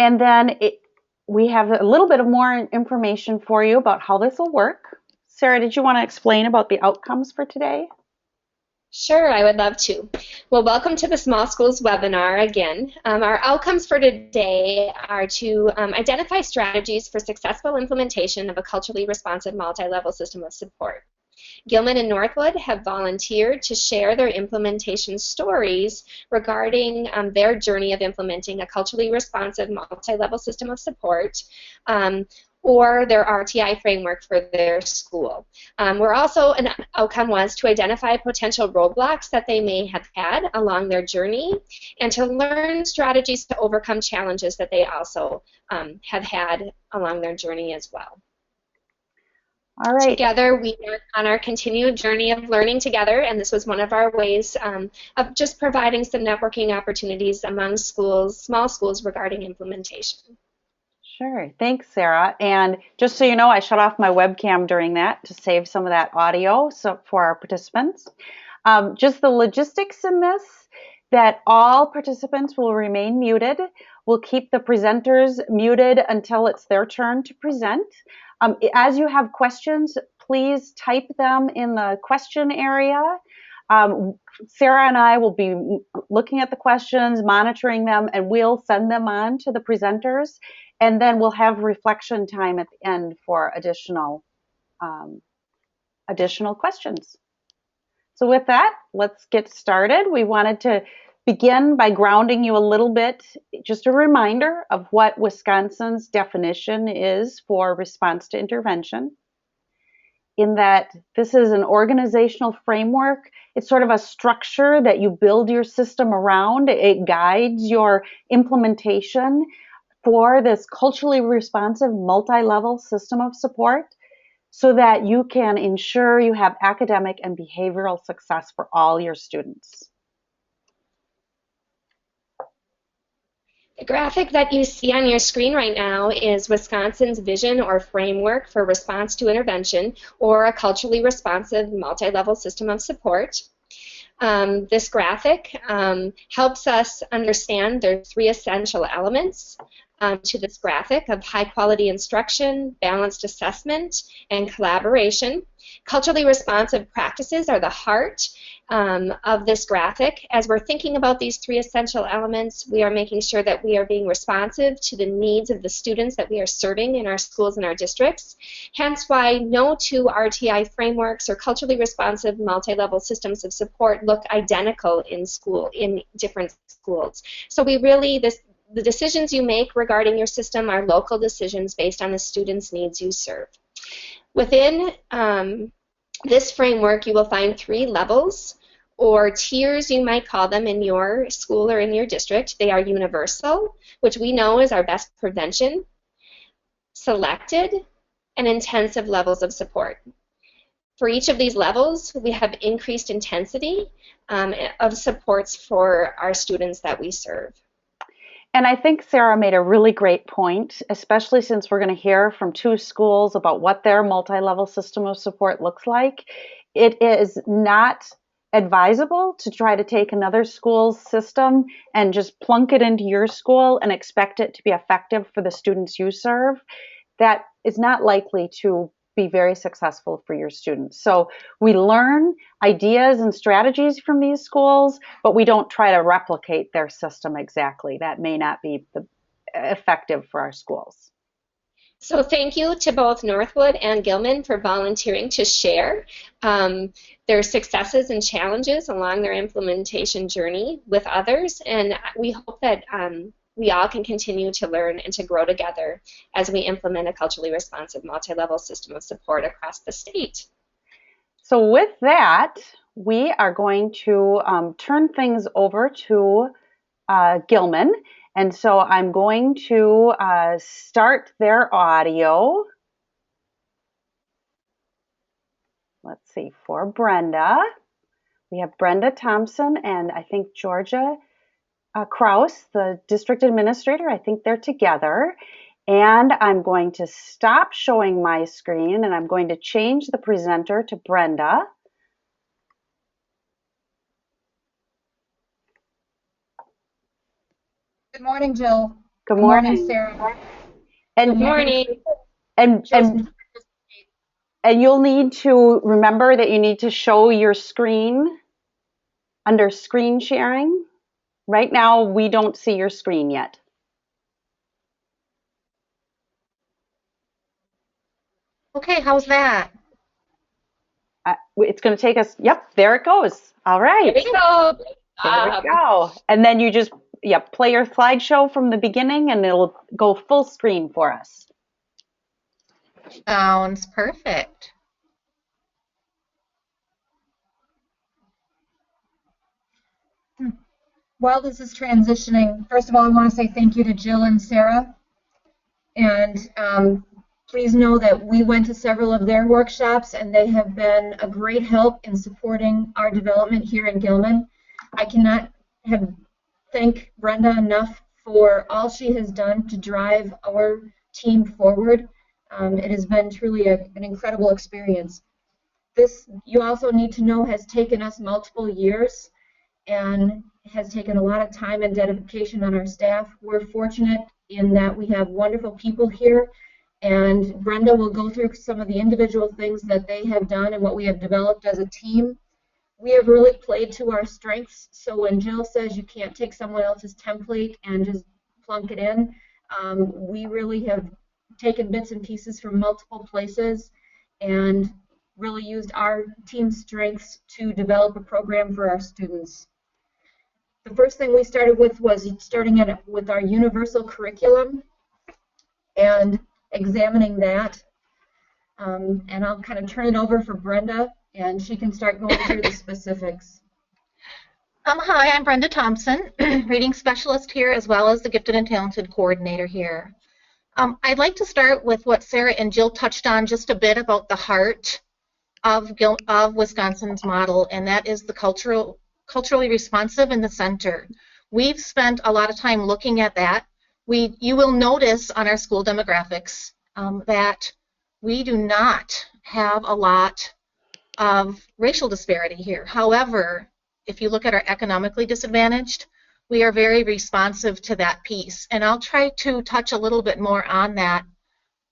And then we have a little bit of more information for you about how this will work. Sarah, did you want to explain about the outcomes for today? Sure, I would love to. Well, welcome to the Small Schools webinar again. Our outcomes for today are to identify strategies for successful implementation of a culturally responsive multi-level system of support. Gilman and Northwood have volunteered to share their implementation stories regarding their journey of implementing a culturally responsive multi-level system of support or their RtI framework for their school. We're also, an outcome was to identify potential roadblocks that they may have had along their journey and to learn strategies to overcome challenges that they also have had along their journey as well. All right. Together, we are on our continued journey of learning together, and this was one of our ways of just providing some networking opportunities among schools, small schools, regarding implementation. Sure. Thanks, Sarah. And just so you know, I shut off my webcam during that to save some of that audio for our participants. Just the logistics in this, that all participants will remain muted. We'll keep the presenters muted until it's their turn to present. As you have questions, please type them in the question area. Sarah and I will be looking at the questions, monitoring them, and we'll send them on to the presenters. And then we'll have reflection time at the end for additional questions. So with that, let's get started. We wanted to begin by grounding you a little bit, just a reminder of what Wisconsin's definition is for response to intervention, in that this is an organizational framework. It's sort of a structure that you build your system around. It guides your implementation for this culturally responsive multi-level system of support so that you can ensure you have academic and behavioral success for all your students. The graphic that you see on your screen right now is Wisconsin's vision or framework for response to intervention, or a culturally responsive multi-level system of support. This graphic helps us understand there are three essential elements to this graphic of high quality instruction, balanced assessment, and collaboration. Culturally responsive practices are the heart of this graphic. As we're thinking about these three essential elements, we are making sure that we are being responsive to the needs of the students that we are serving in our schools and our districts. Hence why no two RtI frameworks or culturally responsive multi-level systems of support look identical in different schools. So we really, the decisions you make regarding your system are local decisions based on the students' needs you serve. Within this framework, you will find three levels, or tiers you might call them, in your school or in your district. They are universal, which we know is our best prevention, selected, and intensive levels of support. For each of these levels, we have increased intensity of supports for our students that we serve. And I think Sarah made a really great point, especially since we're going to hear from two schools about what their multi-level system of support looks like. It is not advisable to try to take another school's system and just plunk it into your school and expect it to be effective for the students you serve. That is not likely to be very successful for your students. So we learn ideas and strategies from these schools, but we don't try to replicate their system exactly. That may not be effective for our schools. So thank you to both Northwood and Gilman for volunteering to share their successes and challenges along their implementation journey with others, and we hope that we all can continue to learn and to grow together as we implement a culturally responsive multi-level system of support across the state. So with that, we are going to turn things over to Gilman. And so I'm going to start their audio. Let's see, for Brenda. We have Brenda Thompson and I think Georgia Kraus, the district administrator. I think they're together. And I'm going to stop showing my screen and I'm going to change the presenter to Brenda. Good morning, Jill. Good Good morning, morning. Sarah. Good Good And morning, morning. and Joseph. and and you'll need to remember that you need to show your screen under screen sharing. Right now, we don't see your screen yet. Okay, how's that? It's going to take us. Yep, there it goes. All Here right, we go. Great there we job. go. And then you just, yep, play your slideshow from the beginning, and it'll go full screen for us. Sounds perfect. While this is transitioning, first of all, I want to say thank you to Jill and Sarah. And please know that we went to several of their workshops, and they have been a great help in supporting our development here in Gilman. I cannot thank Brenda enough for all she has done to drive our team forward. It has been truly an incredible experience. This, you also need to know, has taken us multiple years and has taken a lot of time and dedication on our staff. We're fortunate in that we have wonderful people here, and Brenda will go through some of the individual things that they have done and what we have developed as a team. We have really played to our strengths, so when Jill says you can't take someone else's template and just plunk it in, we really have taken bits and pieces from multiple places and really used our team's strengths to develop a program for our students. The first thing we started with was with our universal curriculum and examining that. And I'll kind of turn it over for Brenda, and she can start going through the specifics. Hi, I'm Brenda Thompson, reading specialist here as well as the Gifted and Talented coordinator here. I'd like to start with what Sarah and Jill touched on just a bit about the heart of Wisconsin's model, and that is the culturally responsive in the center. We've spent a lot of time looking at that. You will notice on our school demographics that we do not have a lot of racial disparity here. However, if you look at our economically disadvantaged, we are very responsive to that piece. And I'll try to touch a little bit more on that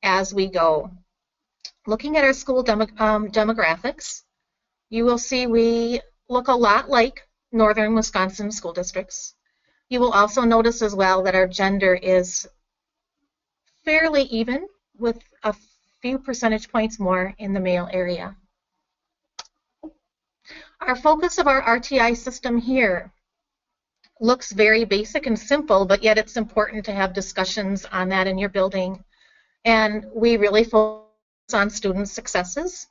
as we go. Looking at our school demographics, you will see we look a lot like northern Wisconsin school districts. You will also notice as well that our gender is fairly even, with a few percentage points more in the male area. Our focus of our RtI system here looks very basic and simple, but yet it's important to have discussions on that in your building. And we really focus on student successes.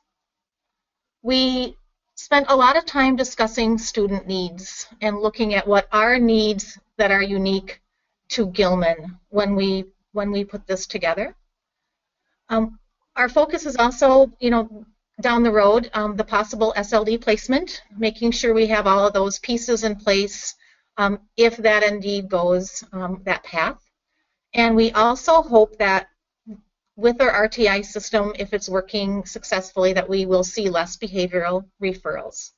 We spent a lot of time discussing student needs and looking at what are needs that are unique to Gilman when we put this together. Our focus is also, down the road, the possible SLD placement, making sure we have all of those pieces in place if that indeed goes that path. And we also hope that with our RtI system, if it's working successfully, that we will see less behavioral referrals.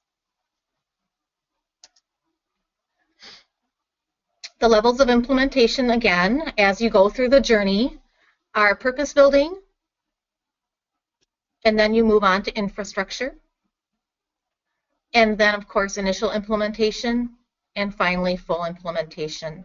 The levels of implementation, again, as you go through the journey, are purpose building, and then you move on to infrastructure, and then, of course, initial implementation, and finally, full implementation.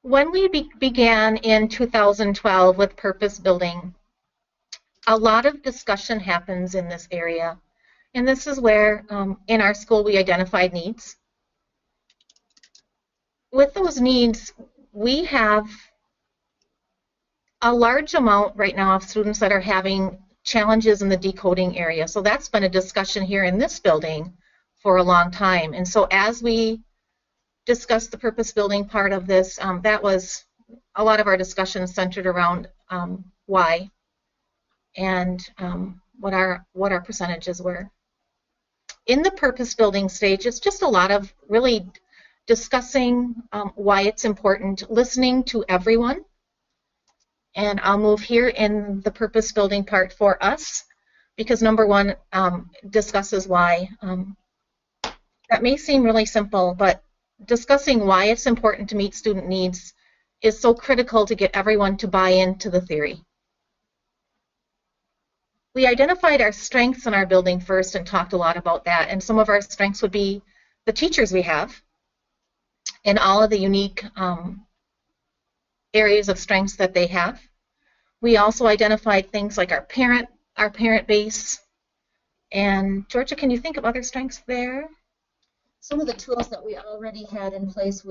When we began in 2012 with purpose building, a lot of discussion happens in this area. And this is where, in our school, we identified needs. With those needs, we have a large amount right now of students that are having challenges in the decoding area. So that's been a discussion here in this building for a long time. And so as we discussed the purpose building part of this, that was a lot of our discussion centered around why and what our percentages were. in the purpose building stage, it's just a lot of really discussing why it's important, listening to everyone. And I'll move here in the purpose building part for us, because number one discusses why. That may seem really simple, but discussing why it's important to meet student needs is so critical to get everyone to buy into the theory. We identified our strengths in our building first and talked a lot about that. And some of our strengths would be the teachers we have and all of the unique areas of strengths that they have. We also identified things like our parent base. And Georgia, can you think of other strengths there? Some of the tools that we already had in place,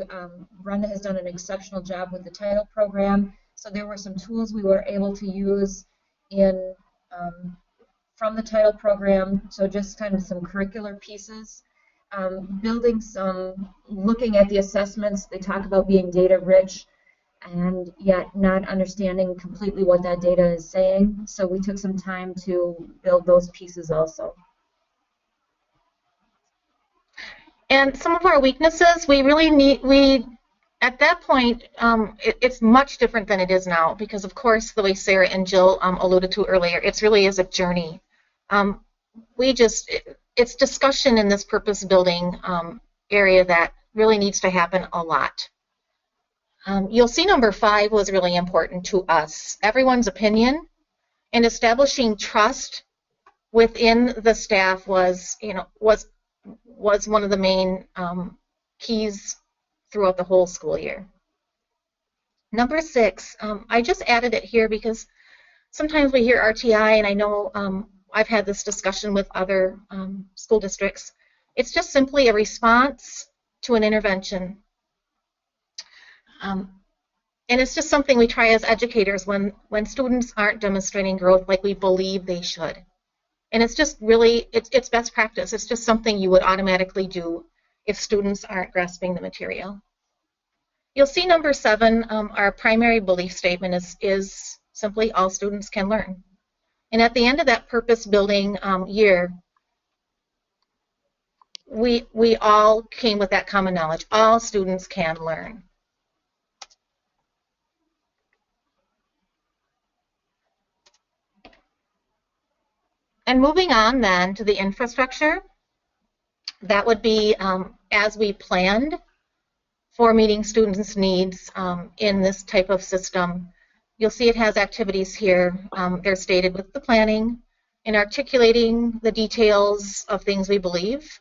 Brenda has done an exceptional job with the title program. So there were some tools we were able to use in from the title program. So just kind of some curricular pieces, looking at the assessments. They talk about being data rich and yet not understanding completely what that data is saying. So we took some time to build those pieces also. And some of our weaknesses, at that point, it's much different than it is now, because of course, the way Sarah and Jill alluded to earlier, it really is a journey. It's discussion in this purpose building area that really needs to happen a lot. You'll see number 5 was really important to us. Everyone's opinion and establishing trust within the staff was one of the main keys throughout the whole school year. Number 6, I just added it here because sometimes we hear RTI, and I know I've had this discussion with other school districts. It's just simply a response to an intervention. And it's just something we try as educators when students aren't demonstrating growth like we believe they should. And it's just really, it's best practice. It's just something you would automatically do if students aren't grasping the material. You'll see number 7, our primary belief statement is simply all students can learn. And at the end of that purpose building year, we all came with that common knowledge. All students can learn. And moving on then to the infrastructure, that would be as we planned for meeting students' needs in this type of system. You'll see it has activities here. They're stated with the planning and articulating the details of things we believe.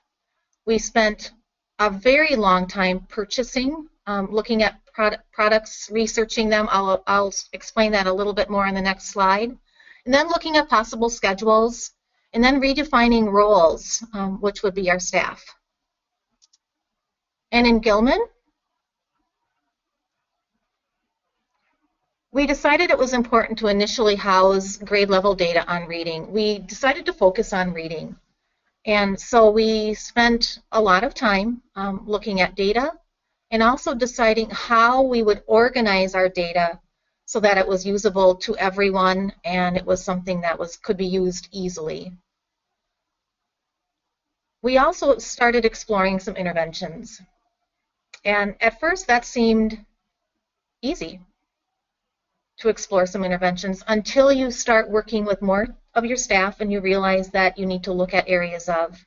We spent a very long time purchasing, looking at products, researching them. I'll explain that a little bit more on the next slide. And then looking at possible schedules, and then redefining roles, which would be our staff. And in Gilman, we decided it was important to initially house grade level data on reading. We decided to focus on reading. And so we spent a lot of time looking at data and also deciding how we would organize our data so that it was usable to everyone and it was something that could be used easily. We also started exploring some interventions. And at first that seemed easy to explore some interventions until you start working with more of your staff and you realize that you need to look at areas of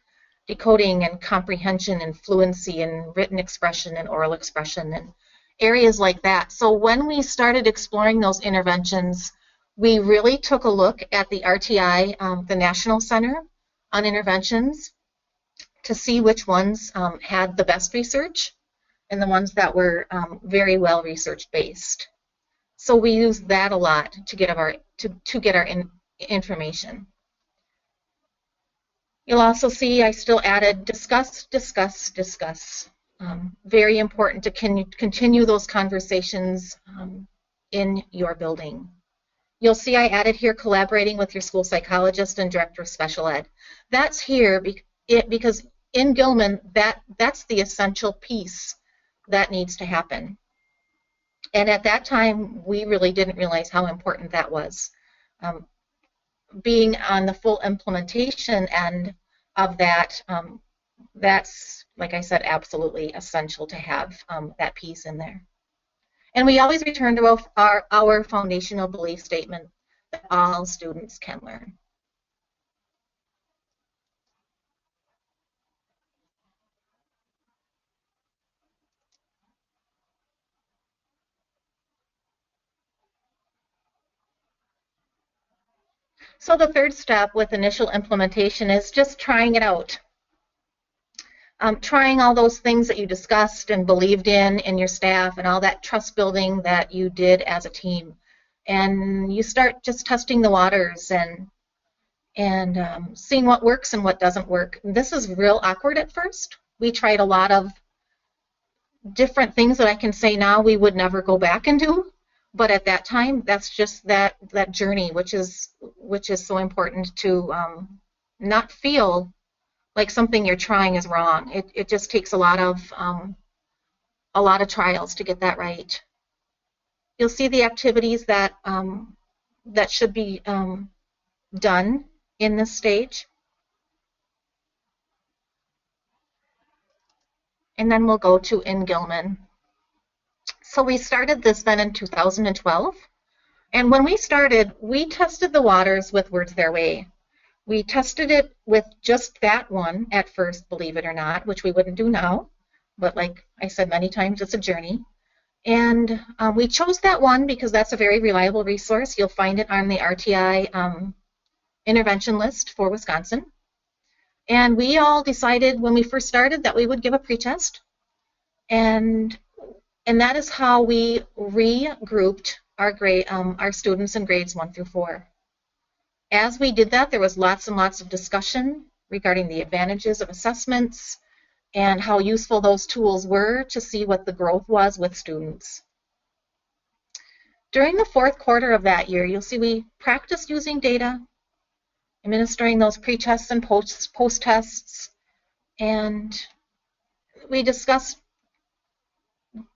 decoding and comprehension and fluency and written expression and oral expression and areas like that. So when we started exploring those interventions, we really took a look at the RtI, the National Center on Interventions, to see which ones had the best research and the ones that were very well research based. So we used that a lot to get our information. You'll also see I still added discuss, discuss, discuss. Very important to continue those conversations in your building. You'll see I added here collaborating with your school psychologist and director of special ed. That's here because in Gilman, that's the essential piece that needs to happen. And at that time, we really didn't realize how important that was. Being on the full implementation end, of that, that's, like I said, absolutely essential to have that piece in there. And we always return to our foundational belief statement that all students can learn. So the third step with initial implementation is just trying it out. Trying all those things that you discussed and believed in your staff, and all that trust building that you did as a team. And you start just testing the waters and seeing what works and what doesn't work. This is real awkward at first. We tried a lot of different things that I can say now we would never go back and do. But at that time, that's just that journey, which is so important to not feel like something you're trying is wrong. It just takes a lot of trials to get that right. You'll see the activities that that should be done in this stage. And then we'll go to in Gilman. So we started this then in 2012. And when we started, we tested the waters with Words Their Way. We tested it with just that one at first, believe it or not, which we wouldn't do now. But like I said many times, it's a journey. And we chose that one because that's a very reliable resource. You'll find it on the RtI intervention list for Wisconsin. And we all decided when we first started that we would give a pretest. And that is how we regrouped our students in grades 1 through 4. As we did that, there was lots and lots of discussion regarding the advantages of assessments and how useful those tools were to see what the growth was with students. During the fourth quarter of that year, you'll see we practiced using data, administering those pre-tests and post-tests, and we discussed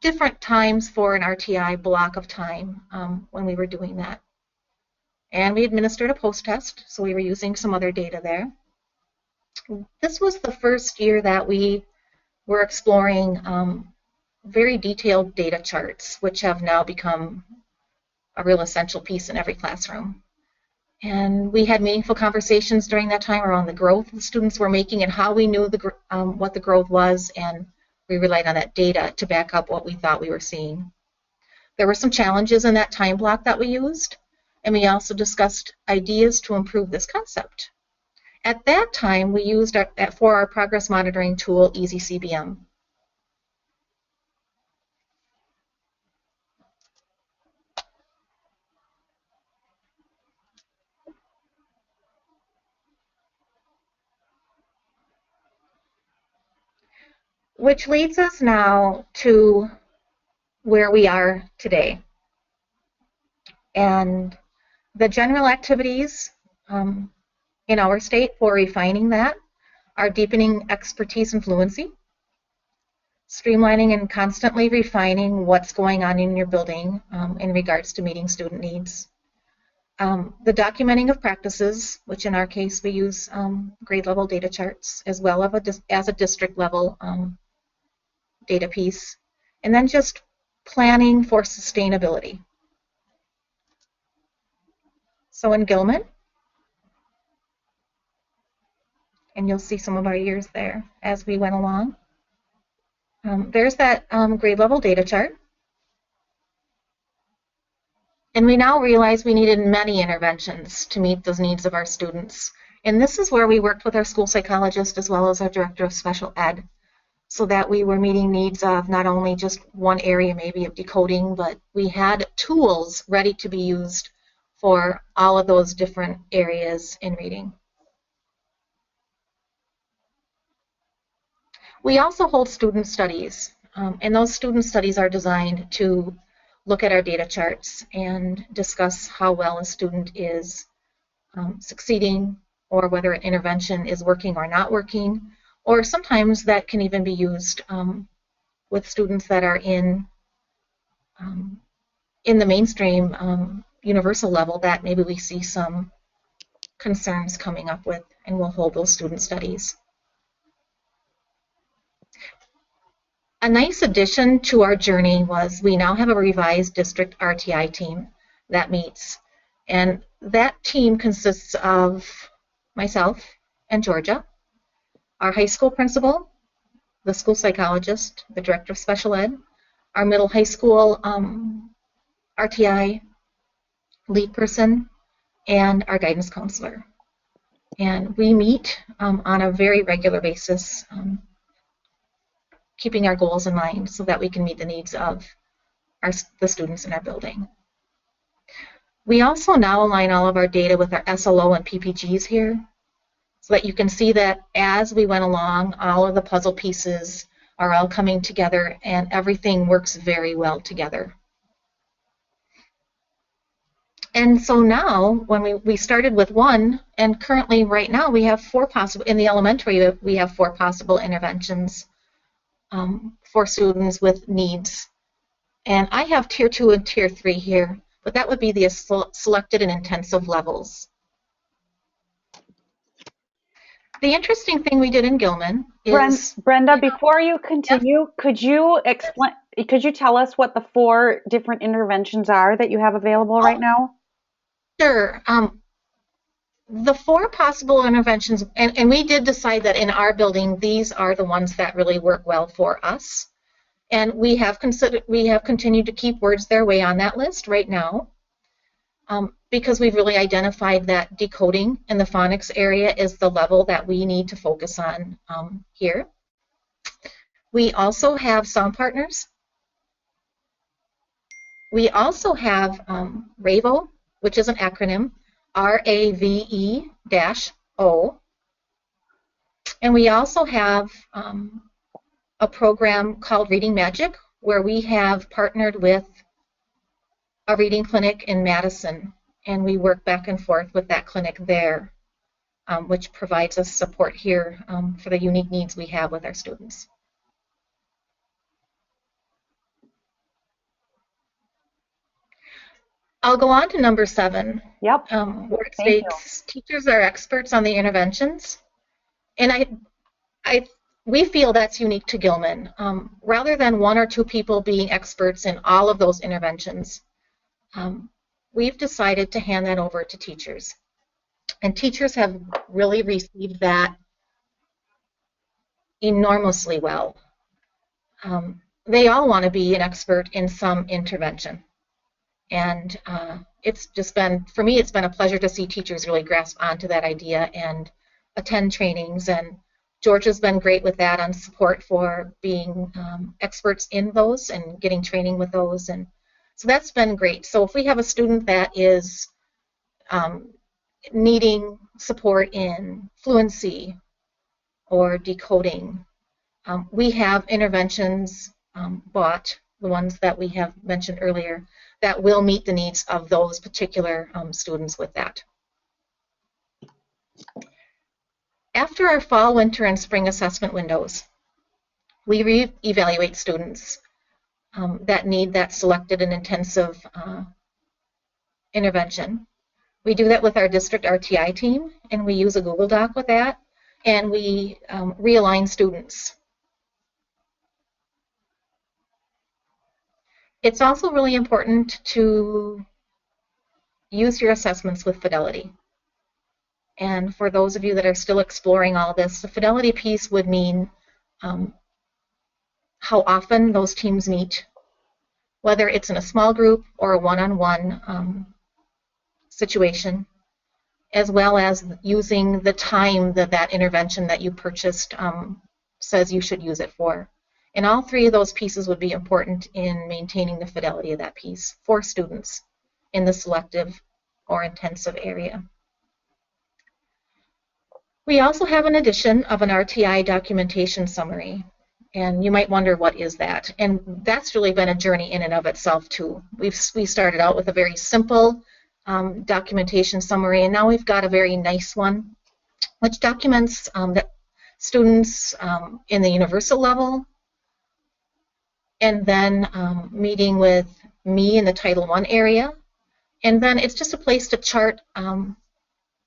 different times for an RtI block of time when we were doing that. And we administered a post-test, so we were using some other data there. This was the first year that we were exploring very detailed data charts, which have now become a real essential piece in every classroom. And we had meaningful conversations during that time around the growth the students were making and how we knew what the growth was, and we relied on that data to back up what we thought we were seeing. There were some challenges in that time block that we used, and we also discussed ideas to improve this concept. At that time, we used for our progress monitoring tool, EasyCBM. Which leads us now to where we are today. And the general activities in our state for refining that are deepening expertise and fluency, streamlining and constantly refining what's going on in your building in regards to meeting student needs. The documenting of practices, which in our case we use grade level data charts as well as a district level data piece, and then just planning for sustainability. So in Gilman, and you'll see some of our years there as we went along. There's that grade level data chart. And we now realize we needed many interventions to meet those needs of our students. And this is where we worked with our school psychologist as well as our director of special ed, so that we were meeting needs of not only just one area maybe of decoding, but we had tools ready to be used for all of those different areas in reading. We also hold student studies, and those student studies are designed to look at our data charts and discuss how well a student is succeeding, or whether an intervention is working or not working, or sometimes that can even be used with students that are in the mainstream universal level that maybe we see some concerns coming up with and we'll hold those student studies. A nice addition to our journey was we now have a revised district RTI team that meets. And that team consists of myself and Georgia, our high school principal, the school psychologist, the director of special ed, our middle high school RTI lead person, and our guidance counselor. And we meet on a very regular basis, keeping our goals in mind so that we can meet the needs of the students in our building. We also now align all of our data with our SLO and PPGs here so that you can see that as we went along, all of the puzzle pieces are all coming together and everything works very well together. And so now, when we started with one, and currently right now we have four possible, in the elementary we have four possible interventions for students with needs. And I have tier 2 and tier 3 here, but that would be the selected and intensive levels. The interesting thing we did in Gilman is... Brenda, before you continue, could you tell us what the 4 different interventions are that you have available right now? Sure. The 4 possible interventions, and we did decide that in our building, these are the ones that really work well for us. And we have continued to keep words their way on that list right now, because we've really identified that decoding in the phonics area is the level that we need to focus on here. We also have sound partners. We also have RAVO, which is an acronym, RAVE-O. And we also have a program called Reading Magic, where we have partnered with a reading clinic in Madison, and we work back and forth with that clinic there, which provides us support here for the unique needs we have with our students. I'll go on to number 7. Yep. Where it states teachers are experts on the interventions. And we feel that's unique to Gilman. Rather than 1 or 2 people being experts in all of those interventions, we've decided to hand that over to teachers. And teachers have really received that enormously well. They all want to be an expert in some intervention. And it's just been, for me, it's been a pleasure to see teachers really grasp onto that idea and attend trainings. And Georgia's been great with that on support for being experts in those and getting training with those. And so that's been great. So if we have a student that is needing support in fluency or decoding, we have interventions bought, the ones that we have mentioned earlier, that will meet the needs of those particular students with that. After our fall, winter, and spring assessment windows, we re-evaluate students that need that selected and intensive intervention. We do that with our district RTI team, and we use a Google Doc with that, and we realign students. It's also really important to use your assessments with fidelity. And for those of you that are still exploring all this, the fidelity piece would mean how often those teams meet, whether it's in a small group or a one-on-one situation, as well as using the time that that intervention that you purchased says you should use it for. And all 3 of those pieces would be important in maintaining the fidelity of that piece for students in the selective or intensive area. We also have an edition of an RTI documentation summary. And you might wonder, what is that? And that's really been a journey in and of itself, too. We started out with a very simple documentation summary, and now we've got a very nice one, which documents that students in the universal level, and then meeting with me in the Title I area. And then it's just a place to chart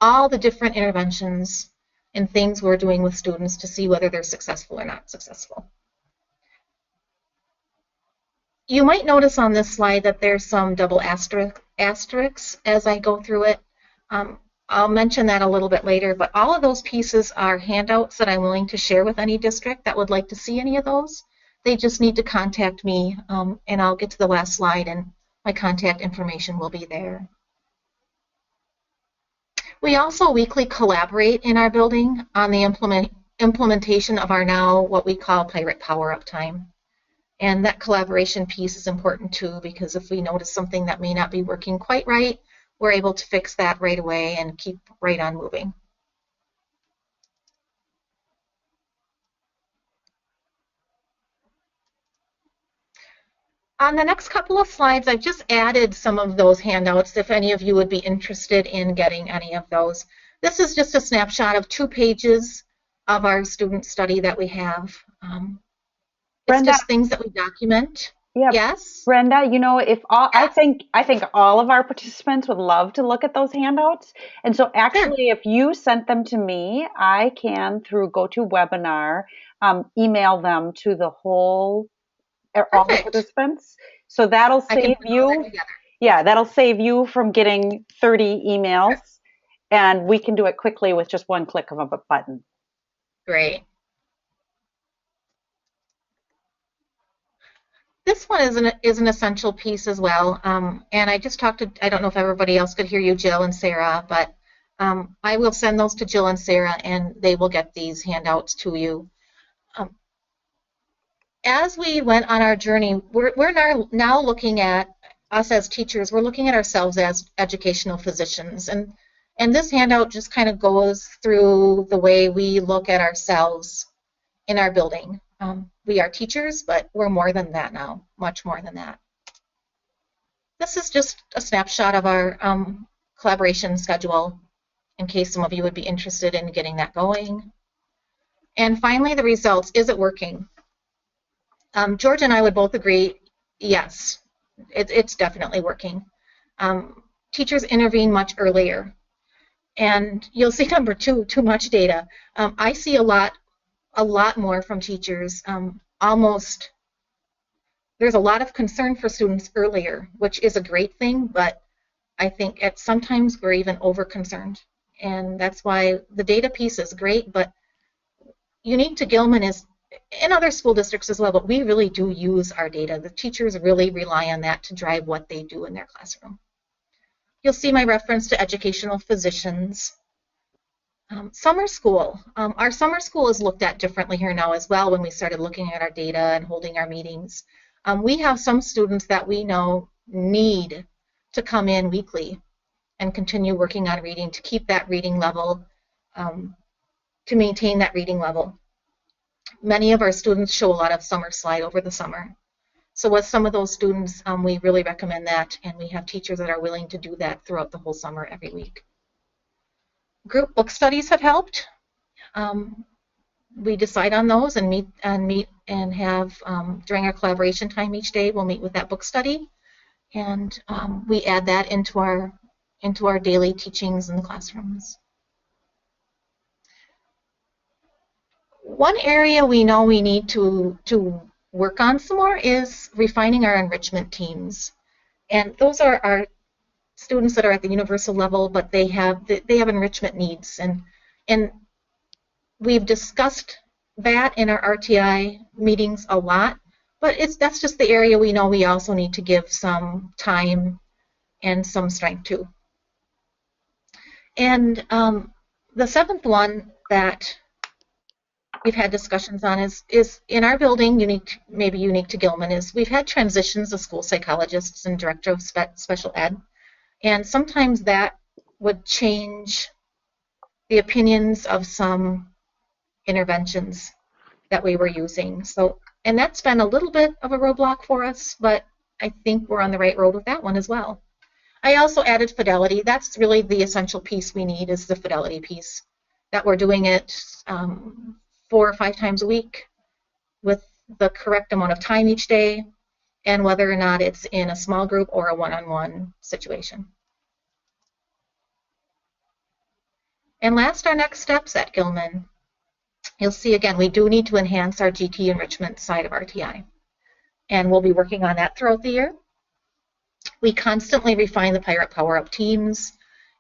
all the different interventions and things we're doing with students to see whether they're successful or not successful. You might notice on this slide that there's some double asterisks as I go through it. I'll mention that a little bit later, but all of those pieces are handouts that I'm willing to share with any district that would like to see any of those. They just need to contact me, and I'll get to the last slide, and my contact information will be there. We also weekly collaborate in our building on the implementation of our now what we call Pirate Power-Up time. And that collaboration piece is important too, because if we notice something that may not be working quite right, we're able to fix that right away and keep right on moving. On the next couple of slides, I've just added some of those handouts if any of you would be interested in getting any of those. This is just a snapshot of 2 pages of our student study that we have. It's Brenda, just things that we document. yeah, Yes? Brenda, you know, if all, Yes. I think all of our participants would love to look at those handouts. And so actually, if you sent them to me, I can, through GoToWebinar, email them to the whole, all the Perfect. participants. So that'll I can save put all that you, together. yeah, that'll save you from getting 30 emails. And we can do it quickly with just one click of a button. Great. This one is an essential piece as well. And I just talked to, I don't know if everybody else could hear you, Jill and Sarah, but I will send those to Jill and Sarah, and they will get these handouts to you. As we went on our journey, we're now looking at us as teachers, we're looking at ourselves as educational physicians. And this handout just kind of goes through the way we look at ourselves in our building. We are teachers, but we're more than that now, much more than that. This is just a snapshot of our collaboration schedule in case some of you would be interested in getting that going. And finally, the results. Is it working? George and I would both agree, yes, it's definitely working. Teachers intervene much earlier. And you'll see number 2, too much data. I see a lot more from teachers. There's a lot of concern for students earlier, which is a great thing, but I think sometimes we're even over-concerned. And that's why the data piece is great, but unique to Gilman is, in other school districts as well, but we really do use our data. The teachers really rely on that to drive what they do in their classroom. You'll see my reference to educational physicians. Summer school. Our summer school is looked at differently here now as well when we started looking at our data and holding our meetings. We have some students that we know need to come in weekly and continue working on reading to keep that reading level, to maintain that reading level. Many of our students show a lot of summer slide over the summer. So with some of those students, we really recommend that, and we have teachers that are willing to do that throughout the whole summer every week. Group book studies have helped. We decide on those and meet and have during our collaboration time each day, we'll meet with that book study, and we add that into our daily teachings in the classrooms. One area we know we need to work on some more is refining our enrichment teams, and those are our students that are at the universal level, but they have enrichment needs, and we've discussed that in our RtI meetings a lot, but that's just the area we know we also need to give some time and some strength to. And the 7th one that we've had discussions on is in our building, maybe unique to Gilman, is we've had transitions of school psychologists and director of special ed. And sometimes that would change the opinions of some interventions that we were using. So, and that's been a little bit of a roadblock for us, but I think we're on the right road with that one as well. I also added fidelity. That's really the essential piece we need, is the fidelity piece. That we're doing it 4 or 5 times a week with the correct amount of time each day, and whether or not it's in a small group or a one-on-one situation. And last, our next steps at Gilman. You'll see, again, we do need to enhance our GT enrichment side of RTI. And we'll be working on that throughout the year. We constantly refine the Pirate Power-Up teams,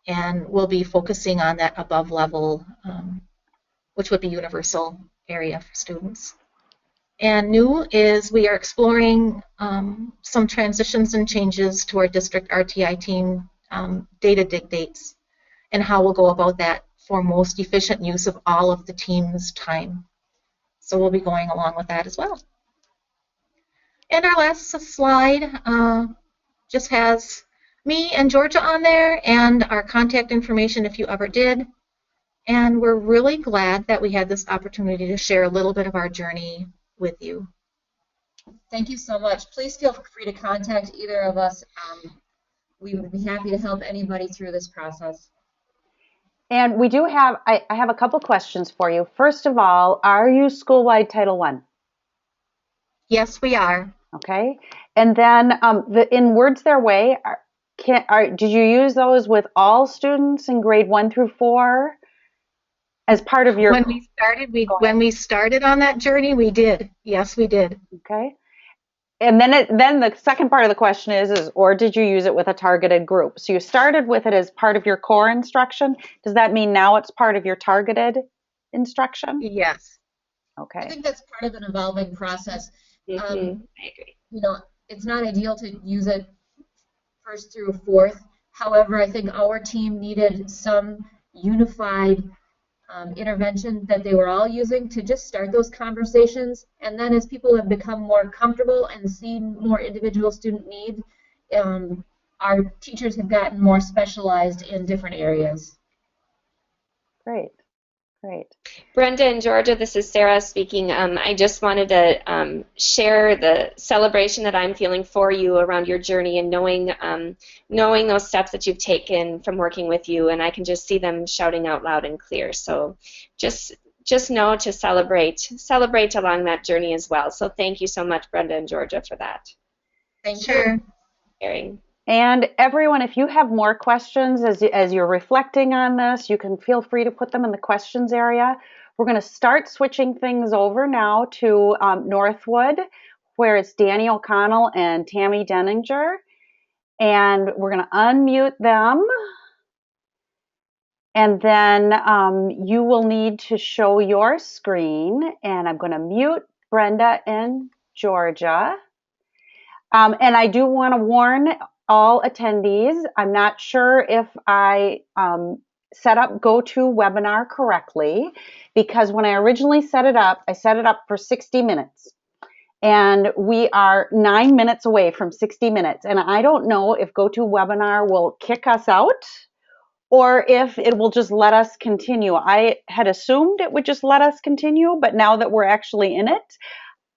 and we'll be focusing on that above level, which would be universal area for students. And new is we are exploring some transitions and changes to our district RTI team data dictates and how we'll go about that for most efficient use of all of the team's time. So we'll be going along with that as well. And our last slide just has me and Georgia on there and our contact information if you ever did. And we're really glad that we had this opportunity to share a little bit of our journey with you. Thank you so much. Please feel free to contact either of us. We would be happy to help anybody through this process. And we do have, I have a couple questions for you. First of all, are you school-wide Title I? Yes, we are. Okay. And then in Words Their Way, did you use those with all students in grade 1 through 4 as part of your? When we started on that journey, we did. Yes, we did. Okay. And then the second part of the question is, or did you use it with a targeted group? So you started with it as part of your core instruction. Does that mean now it's part of your targeted instruction? Yes. Okay. I think that's part of an evolving process. I agree. You know, it's not ideal to use it first through fourth. However, I think our team needed some unified intervention that they were all using to just start those conversations. And then as people have become more comfortable and seen more individual student need, our teachers have gotten more specialized in different areas. Great. Great. Brenda and Georgia, this is Sarah speaking. I just wanted to share the celebration that I'm feeling for you around your journey and knowing those steps that you've taken from working with you, and I can just see them shouting out loud and clear. So just know to celebrate along that journey as well. So thank you so much, Brenda and Georgia, for that. Thank you. Sharing. And everyone, if you have more questions as you're reflecting on this, you can feel free to put them in the questions area. We're going to start switching things over now to Northwood, where it's Danny O'Connell and Tammy Denninger. And we're going to unmute them. And then you will need to show your screen. And I'm going to mute Brenda and Georgia. And I do want to warn all attendees, I'm not sure if I set up GoToWebinar correctly, because when I originally set it up, I set it up for 60 minutes. And we are 9 minutes away from 60 minutes. And I don't know if GoToWebinar will kick us out or if it will just let us continue. I had assumed it would just let us continue, but now that we're actually in it,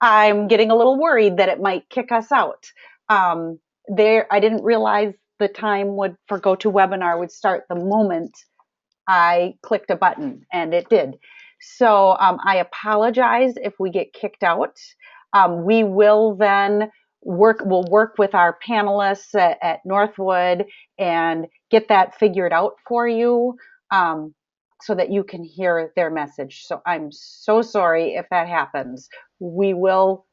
I'm getting a little worried that it might kick us out. I didn't realize the time for GoToWebinar would start the moment I clicked a button, and it did. So I apologize if we get kicked out. We will then work with our panelists at Northwood and get that figured out for you so that you can hear their message. So I'm so sorry if that happens. We will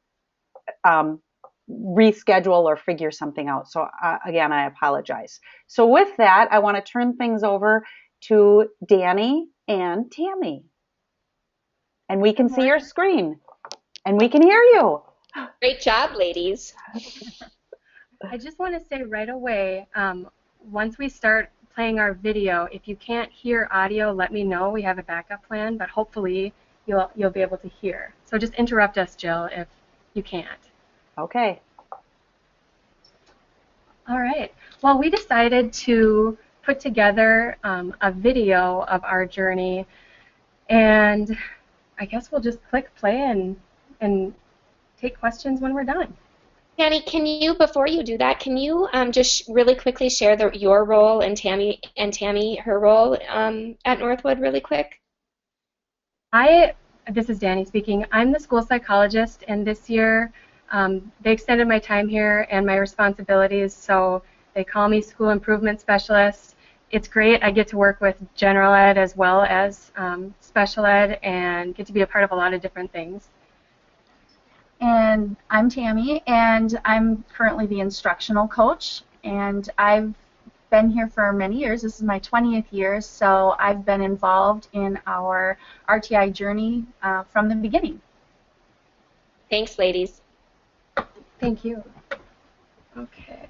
reschedule or figure something out. So again, I apologize. So with that, I want to turn things over to Danny and Tammy. And we can see your screen and we can hear you. Great job, ladies. I just want to say right away, once we start playing our video, if you can't hear audio, let me know. We have a backup plan, but hopefully you'll be able to hear. So just interrupt us, Jill, if you can't. Okay. All right. Well, we decided to put together a video of our journey, and I guess we'll just click play and take questions when we're done. Danny, before you do that, can you just really quickly share your role and Tammy her role at Northwood really quick? This is Danny speaking. I'm the school psychologist, and this year they extended my time here and my responsibilities, so they call me school improvement specialist, it's great. I get to work with general ed as well as special ed and get to be a part of a lot of different things. And I'm Tammy, and I'm currently the instructional coach, and I've been here for many years. This is my 20th year, so I've been involved in our RTI journey from the beginning. Thanks, ladies. Thank you. Okay.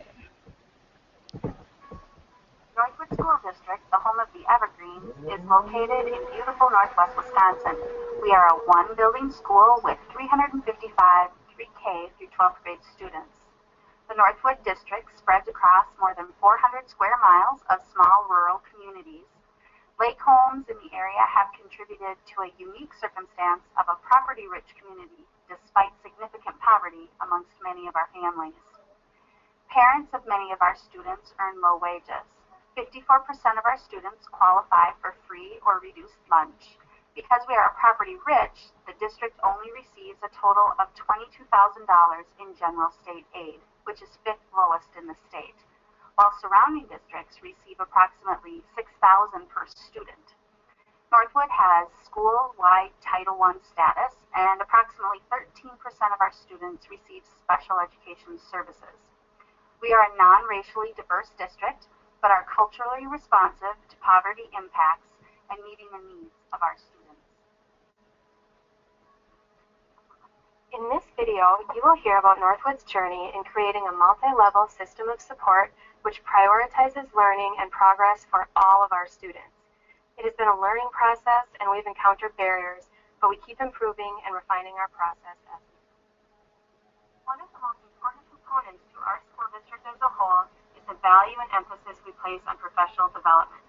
Northwood School District, the home of the Evergreens, is located in beautiful northwest Wisconsin. We are a one-building school with 355 pre-K through 12th grade students. The Northwood District spreads across more than 400 square miles of small rural communities. Lake homes in the area have contributed to a unique circumstance of a property-rich community despite significant poverty amongst many of our families. Parents of many of our students earn low wages. 54% of our students qualify for free or reduced lunch. Because we are property rich, the district only receives a total of $22,000 in general state aid, which is 5th lowest in the state, while surrounding districts receive approximately $6,000 per student. Northwood has school-wide Title I status, and approximately 13% of our students receive special education services. We are a non-racially diverse district, but are culturally responsive to poverty impacts and meeting the needs of our students. In this video, you will hear about Northwood's journey in creating a multi-level system of support which prioritizes learning and progress for all of our students. It has been a learning process and we've encountered barriers, but we keep improving and refining our process as we go. One of the most important components to our school district as a whole is the value and emphasis we place on professional development.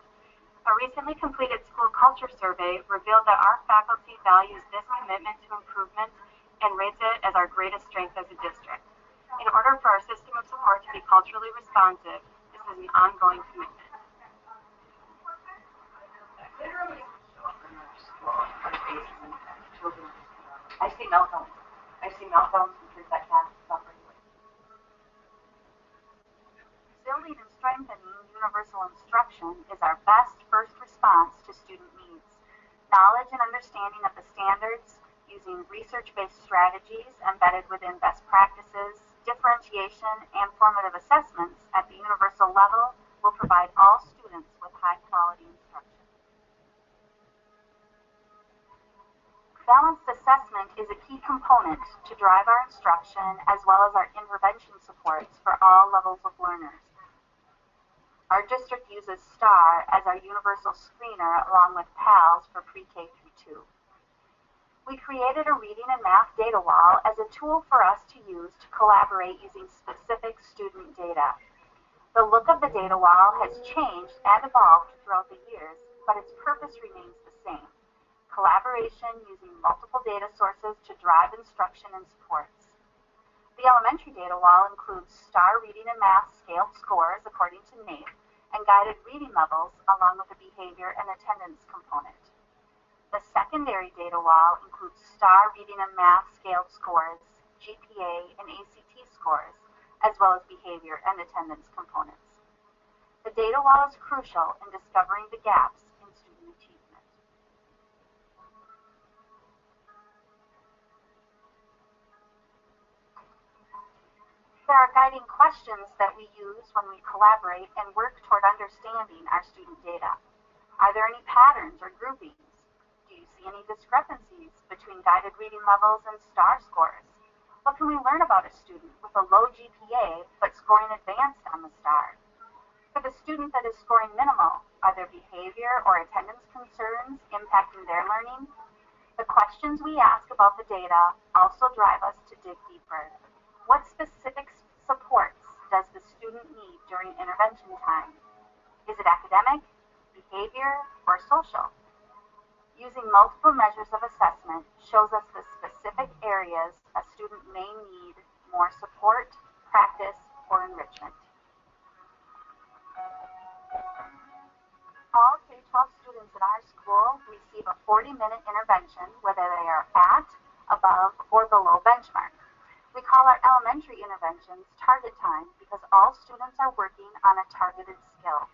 A recently completed school culture survey revealed that our faculty values this commitment to improvement and rates it as our greatest strength as a district. In order for our system of support to be culturally responsive, this is an ongoing commitment. I see meltdowns. Because that can't suffer. Building and strengthening universal instruction is our best first response to student needs. Knowledge and understanding of the standards, using research-based strategies embedded within best practices, differentiation, and formative assessments at the universal level will provide all students with high-quality instruction. Balanced assessment is a key component to drive our instruction as well as our intervention supports for all levels of learners. Our district uses STAR as our universal screener along with PALS for pre-K through 2. We created a reading and math data wall as a tool for us to use to collaborate using specific student data. The look of the data wall has changed and evolved throughout the years, but its purpose remains the same. Collaboration using multiple data sources to drive instruction and supports. The elementary data wall includes STAR reading and math scaled scores according to NAEP and guided reading levels along with a behavior and attendance component. The secondary data wall includes STAR reading and math scaled scores, GPA and ACT scores, as well as behavior and attendance components. The data wall is crucial in discovering the gaps in student achievement. There are guiding questions that we use when we collaborate and work toward understanding our student data. Are there any patterns or groupings? Do you see any discrepancies between guided reading levels and STAR scores? What can we learn about a student with a low GPA but scoring advanced on the STAR? For the student that is scoring minimal, are there behavior or attendance concerns impacting their learning? The questions we ask about the data also drive us to dig deeper. What specific supports does the student need during intervention time? Is it academic, behavior, or social? Using multiple measures of assessment shows us the specific areas a student may need more support, practice, or enrichment. All K-12 students in our school receive a 40-minute intervention whether they are at, above, or below benchmark. We call our elementary interventions target time because all students are working on a targeted skill.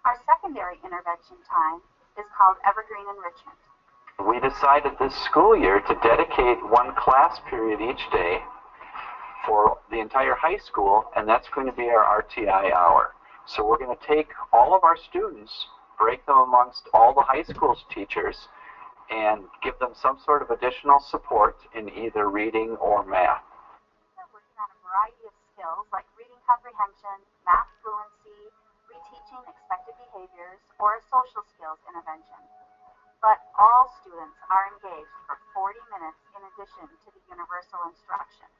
Our secondary intervention time is called Evergreen Enrichment. We decided this school year to dedicate one class period each day for the entire high school, and that's going to be our RtI hour. So we're going to take all of our students, break them amongst all the high school's teachers, and give them some sort of additional support in either reading or math. We're working on a variety of skills like reading comprehension, math fluency, reteaching expected behaviors, or a social skills intervention. But all students are engaged for 40 minutes in addition to the universal instruction.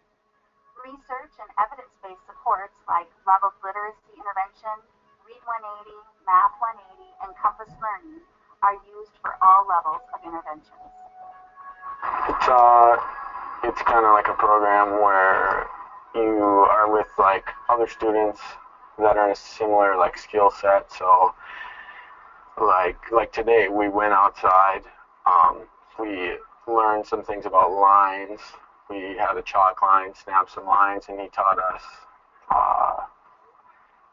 Research and evidence-based supports like leveled literacy intervention, Read 180, Math 180, and Compass Learning are used for all levels of interventions. It's kind of like a program where you are with like other students that are in a similar like skill set. So like today we went outside, we learned some things about lines. We had a chalk line, snapped some lines, and he taught us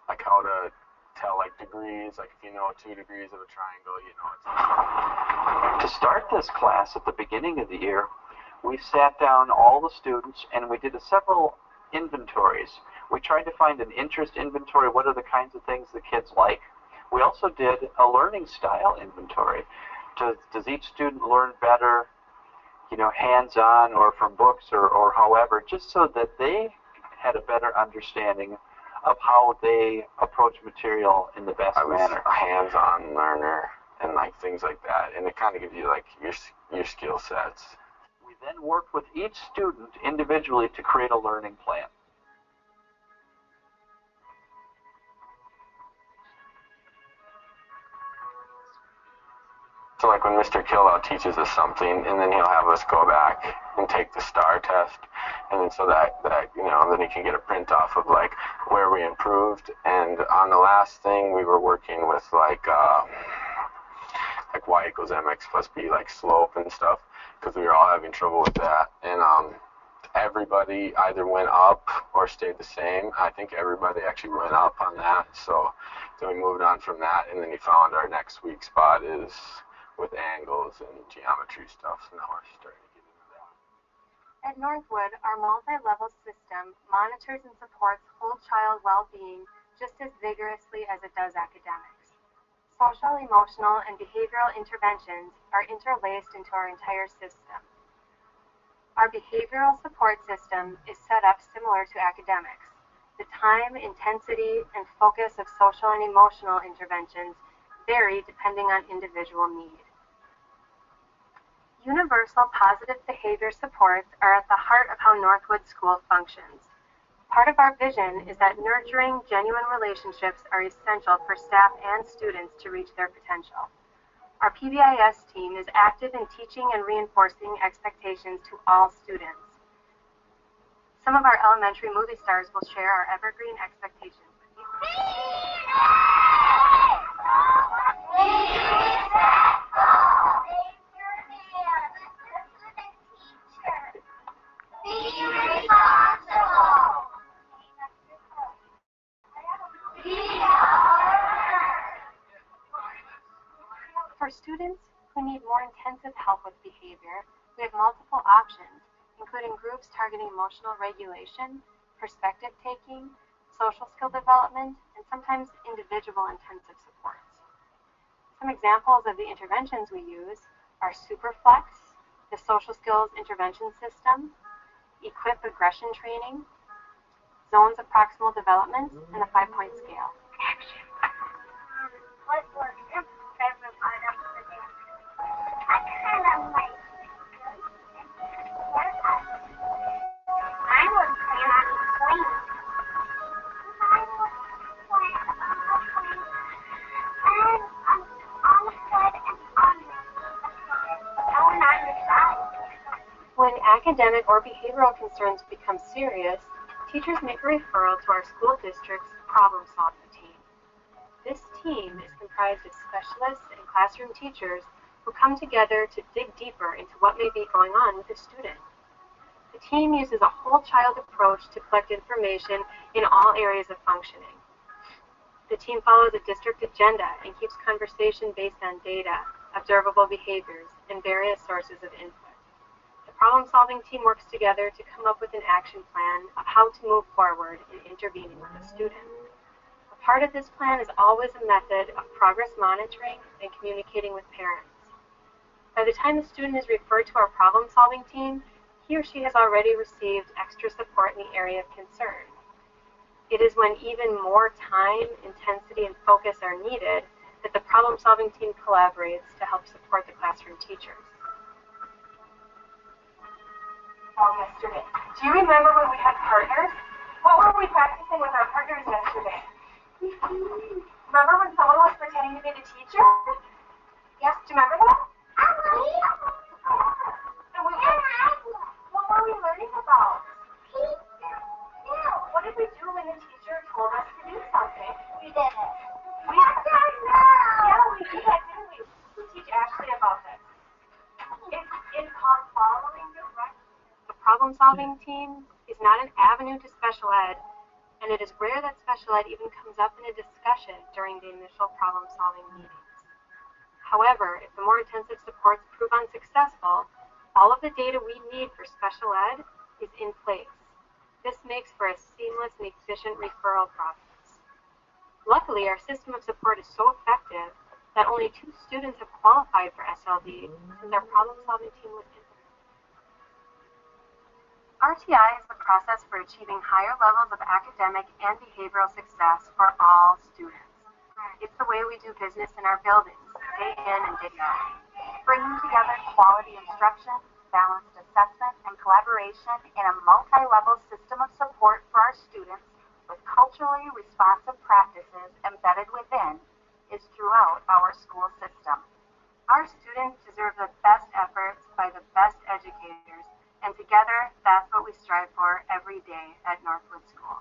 like how to tell like degrees, like if you know 2 degrees of a triangle, you know it's. To start this class at the beginning of the year, we sat down all the students and we did several inventories. We tried to find an interest inventory, what are the kinds of things the kids like. We also did a learning style inventory. Does each student learn better, you know, hands-on or from books or however, just so that they had a better understanding of how they approach material in the best manner. A hands-on learner and like things like that, and it kind of gives you like your skill sets. We then worked with each student individually to create a learning plan. So like when Mr. Killow teaches us something, and then he'll have us go back and take the STAR test, and then so that you know, then he can get a print off of like where we improved. And on the last thing, we were working with like y equals mx plus b, like slope and stuff, because we were all having trouble with that. And everybody either went up or stayed the same. I think everybody actually went up on that. So then we moved on from that, and then he found our next weak spot is with angles and geometry stuff, so now we're starting to get into that. At Northwood, our multi-level system monitors and supports whole child well-being just as vigorously as it does academics. Social, emotional, and behavioral interventions are interlaced into our entire system. Our behavioral support system is set up similar to academics. The time, intensity, and focus of social and emotional interventions vary depending on individual need. Universal positive behavior supports are at the heart of how Northwood School functions. Part of our vision is that nurturing genuine relationships are essential for staff and students to reach their potential. Our PBIS team is active in teaching and reinforcing expectations to all students. Some of our elementary movie stars will share our evergreen expectations with you. For students who need more intensive help with behavior, we have multiple options, including groups targeting emotional regulation, perspective taking, social skill development, and sometimes individual intensive supports. Some examples of the interventions we use are Superflex, the social skills intervention system, Equip aggression training, zones of proximal development, and the 5-point scale. What was your favorite part of the day? I kind of like I would plan on swing. I would plan on swing. And on the sled and on the side. When academic or behavioral concerns become serious, teachers make a referral to our school district's problem-solving team. This team is comprised of specialists and classroom teachers who come together to dig deeper into what may be going on with a student. The team uses a whole child approach to collect information in all areas of functioning. The team follows a district agenda and keeps conversation based on data, observable behaviors, and various sources of input. The problem-solving team works together to come up with an action plan of how to move forward in intervening with a student. A part of this plan is always a method of progress monitoring and communicating with parents. By the time the student is referred to our problem-solving team, he or she has already received extra support in the area of concern. It is when even more time, intensity, and focus are needed that the problem-solving team collaborates to help support the classroom teachers. Yesterday. Do you remember when we had partners? What were we practicing with our partners yesterday? Remember when someone was pretending to be the teacher? Yes, do you remember that? And what were we learning about? What did we do when the teacher told us to do something? We did it. Yeah, we did that, didn't we? We'll teach Ashley about this. It's called following directions. The problem-solving team is not an avenue to special ed, and it is rare that special ed even comes up in a discussion during the initial problem-solving meetings. However, if the more intensive supports prove unsuccessful, all of the data we need for special ed is in place. This makes for a seamless and efficient referral process. Luckily, our system of support is so effective that only 2 students have qualified for SLD since our problem-solving team was implemented. RtI is the process for achieving higher levels of academic and behavioral success for all students. It's the way we do business in our buildings, day in and day out, bringing together quality instruction, balanced assessment, and collaboration in a multi-level system of support for our students with culturally responsive practices embedded within is throughout our school system. Our students deserve the best efforts by the best educators, and together, that's what we strive for every day at Northwood School.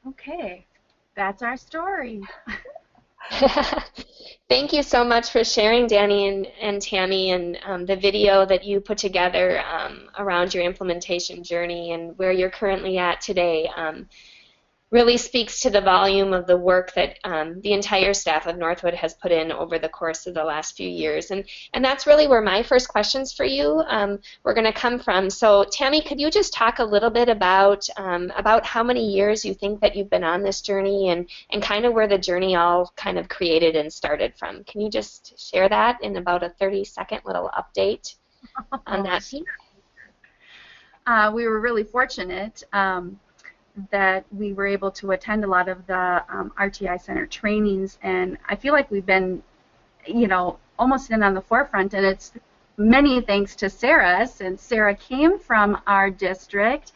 Okay, that's our story. Thank you so much for sharing, Danny and Tammy, and the video that you put together around your implementation journey and where you're currently at today. Really speaks to the volume of the work that the entire staff of Northwood has put in over the course of the last few years. And that's really where my first questions for you were going to come from. So Tammy, could you just talk a little bit about how many years you think that you've been on this journey and kind of where the journey all kind of created and started from? Can you just share that in about a 30-second little update on that? We were really fortunate that we were able to attend a lot of the RtI Center trainings, and I feel like we've been, almost in on the forefront, and it's many thanks to Sarah, since Sarah came from our district.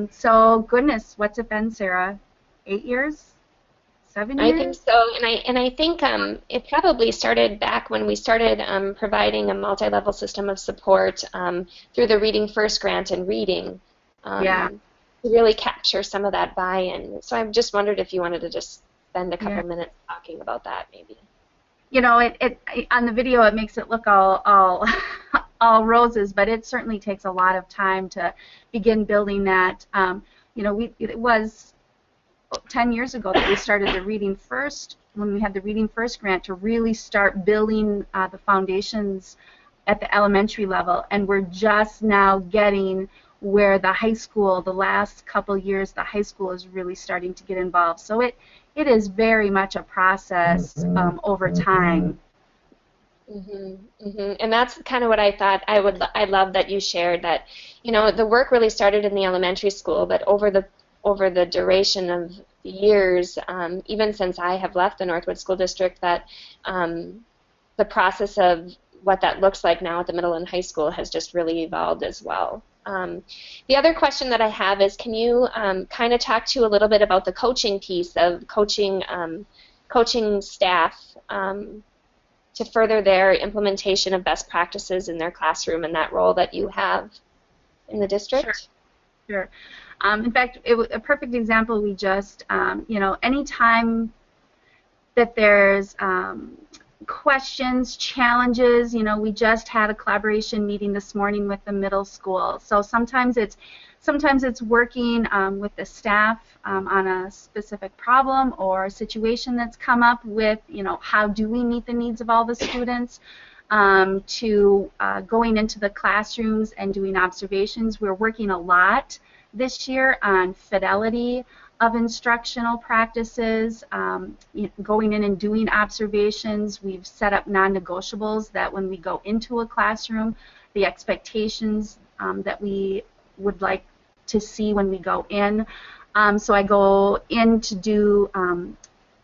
So goodness, what's it been, Sarah? 8 years? 7 years? I think so, and I think it probably started back when we started providing a multi-level system of support through the Reading First grant and reading. Yeah. To really capture some of that buy-in. So I just wondered if you wanted to just spend a couple minutes talking about that, maybe. On the video it makes it look all roses, but it certainly takes a lot of time to begin building that. It was 10 years ago that we started the Reading First, when we had the Reading First grant, to really start building the foundations at the elementary level, and we're just now getting where the high school, the last couple years, the high school is really starting to get involved. So it is very much a process over time. And that's kind of what I thought. I love that you shared that. The work really started in the elementary school, but over the duration of the years, even since I have left the Northwood School District, that the process of what that looks like now at the middle and high school has just really evolved as well. The other question that I have is, can you kind of talk to a little bit about the coaching piece of coaching staff to further their implementation of best practices in their classroom and that role that you have in the district? Sure. In fact, a perfect example, we just, anytime that there's questions, challenges, we just had a collaboration meeting this morning with the middle school. So sometimes it's working with the staff on a specific problem or a situation that's come up with, how do we meet the needs of all the students, to going into the classrooms and doing observations. We're working a lot this year on fidelity of instructional practices, going in and doing observations. We've set up non-negotiables that when we go into a classroom, the expectations that we would like to see when we go in. So I go in to do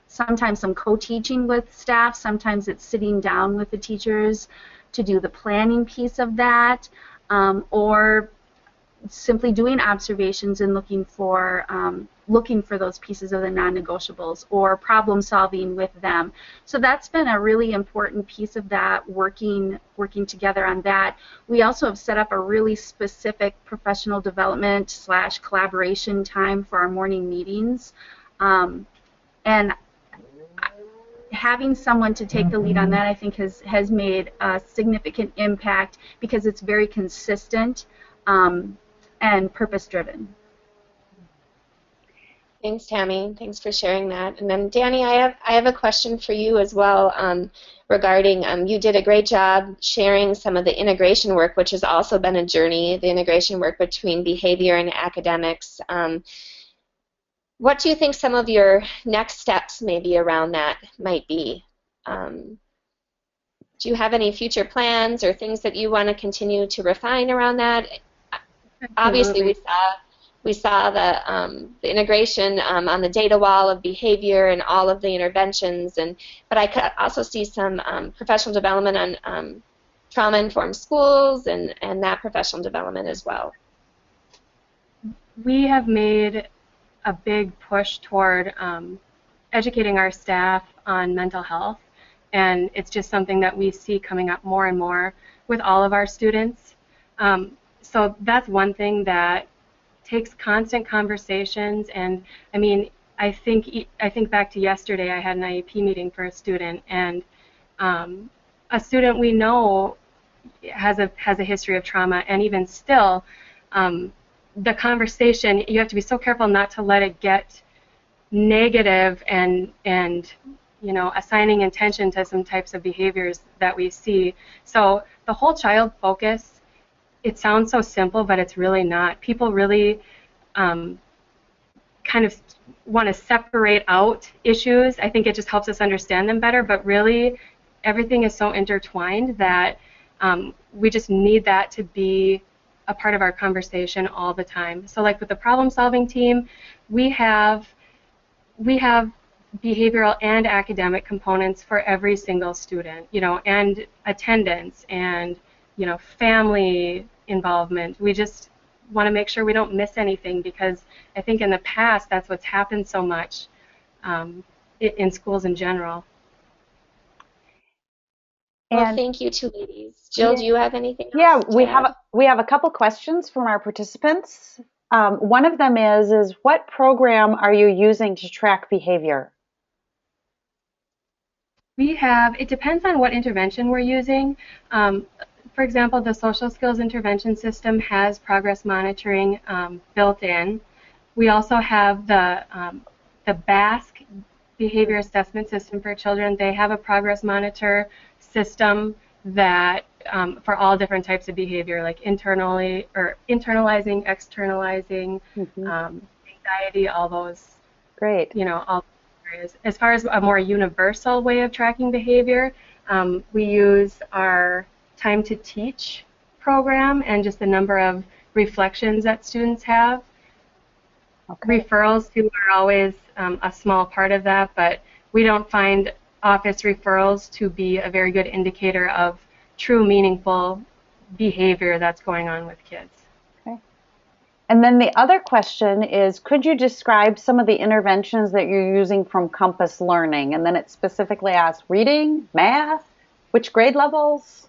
sometimes some co-teaching with staff, sometimes it's sitting down with the teachers to do the planning piece of that, or simply doing observations and looking for those pieces of the non-negotiables or problem solving with them. So that's been a really important piece of that, working together on that. We also have set up a really specific professional development / collaboration time for our morning meetings. And having someone to take the lead on that, I think, has made a significant impact because it's very consistent and purpose-driven. Thanks, Tammy. Thanks for sharing that. And then, Danny, I have a question for you as well regarding, you did a great job sharing some of the integration work, which has also been a journey, the integration work between behavior and academics. What do you think some of your next steps maybe around that might be? Do you have any future plans or things that you want to continue to refine around that? Obviously, we saw the integration on the data wall of behavior and all of the interventions, but I could also see some professional development on trauma-informed schools and that professional development as well. We have made a big push toward educating our staff on mental health, and it's just something that we see coming up more and more with all of our students. So that's one thing that takes constant conversations, and I mean, I think back to yesterday. I had an IEP meeting for a student, and a student we know has a history of trauma, and even still, the conversation, you have to be so careful not to let it get negative and assigning intention to some types of behaviors that we see. So the whole child focus, it sounds so simple, but it's really not. People really kind of want to separate out issues. I think it just helps us understand them better, but really everything is so intertwined that we just need that to be a part of our conversation all the time. So like with the problem-solving team, we have behavioral and academic components for every single student, and attendance and, family involvement. We just want to make sure we don't miss anything, because I think in the past that's what's happened so much in schools in general. Well, thank you two ladies. Jill, do you have anything else? Yeah, we have a couple questions from our participants. One of them is what program are you using to track behavior? It depends on what intervention we're using. For example, the social skills intervention system has progress monitoring built in. We also have the BASC behavior assessment system for children. They have a progress monitor system that for all different types of behavior, like internalizing, externalizing, anxiety, all those. Great. All areas. As far as a more universal way of tracking behavior, we use our time to teach program and just the number of reflections that students have. Okay. Referrals too are always a small part of that, but we don't find office referrals to be a very good indicator of true meaningful behavior that's going on with kids. Okay. And then the other question is, could you describe some of the interventions that you're using from Compass Learning? And then it specifically asks reading, math, which grade levels?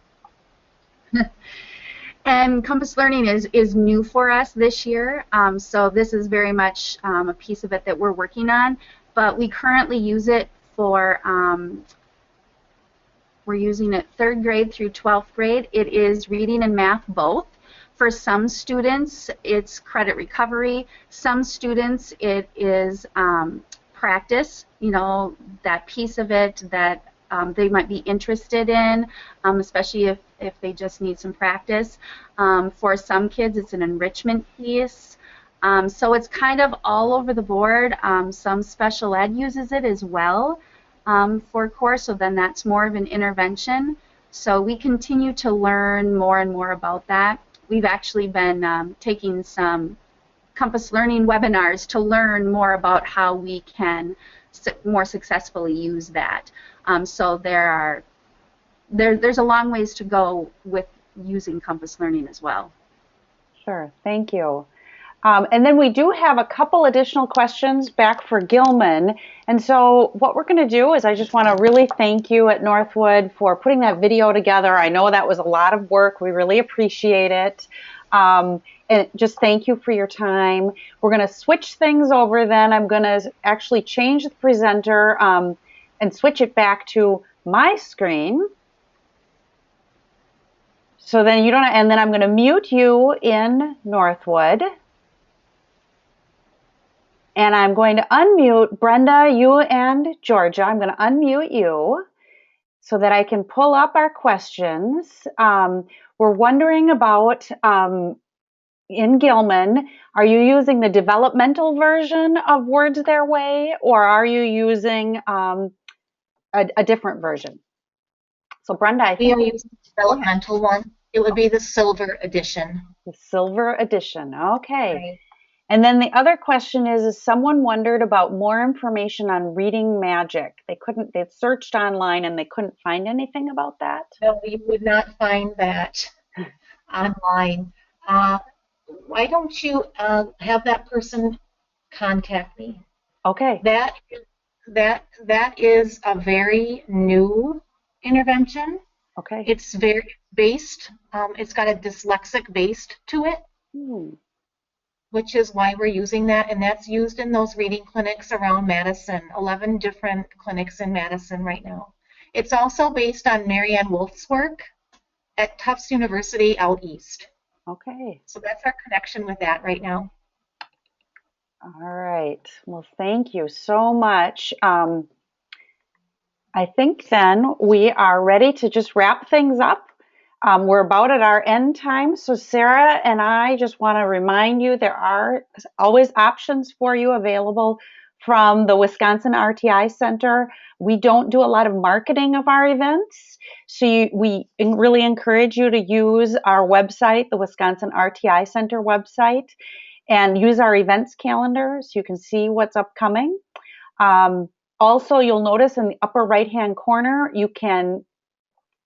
And Compass Learning is new for us this year, so this is very much a piece of it that we're working on. But we currently use it for, we're using it 3rd grade through 12th grade. It is reading and math both. For some students, it's credit recovery. Some students, it is practice, you know, that piece of it that they might be interested in, especially if they just need some practice. For some kids, it's an enrichment piece. So it's kind of all over the board. Some special ed uses it as well for core, so then that's more of an intervention. So we continue to learn more and more about that. We've actually been taking some Compass Learning webinars to learn more about how we can more successfully use that. So there's a long ways to go with using Compass Learning as well. Sure, thank you. And then we do have a couple additional questions back for Gilman. And so what we're going to do is I just want to really thank you at Northwood for putting that video together. I know that was a lot of work. We really appreciate it. And just thank you for your time. We're going to switch things over then. I'm going to actually change the presenter and switch it back to my screen. So then you don't, and then I'm going to mute you in Northwood. And I'm going to unmute Brenda, you and Georgia. I'm going to unmute you so that I can pull up our questions. We're wondering about, in Gilman, are you using the developmental version of Words Their Way, or are you using a different version? So Brenda, I think we are using the developmental one. It would be the silver edition. The silver edition, okay. Right. And then the other question is someone wondered about more information on reading magic. They searched online and they couldn't find anything about that? No, you would not find that online. Why don't you have that person contact me? Okay. That is a very new intervention. Okay. It's very based, it's got a dyslexic based to it. Which is why we're using that, and that's used in those reading clinics around Madison, 11 different clinics in Madison right now. It's also based on Marianne Wolf's work at Tufts University out east. Okay. So that's our connection with that right now. All right. Well, thank you so much. I think then we are ready to just wrap things up. We're about at our end time, so Sarah and I just want to remind you there are always options for you available from the Wisconsin RtI Center. We don't do a lot of marketing of our events, so we really encourage you to use our website, the Wisconsin RtI Center website, and use our events calendar so you can see what's upcoming. Also, you'll notice in the upper right-hand corner, you can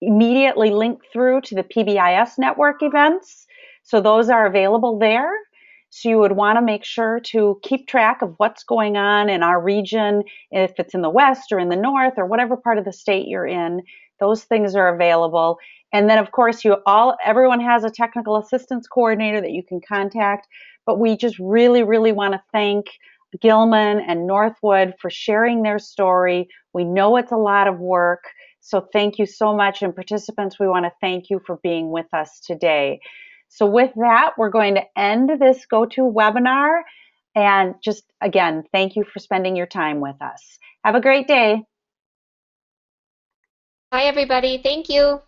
immediately link through to the PBIS network events. So those are available there. So you would want to make sure to keep track of what's going on in our region, if it's in the west or in the north or whatever part of the state you're in. Those things are available. And then, of course, everyone has a technical assistance coordinator that you can contact. But we just really, really want to thank Gilman and Northwood for sharing their story. We know it's a lot of work. So thank you so much. And participants, we want to thank you for being with us today. So with that, we're going to end this GoToWebinar. And just, again, thank you for spending your time with us. Have a great day. Bye, everybody. Thank you.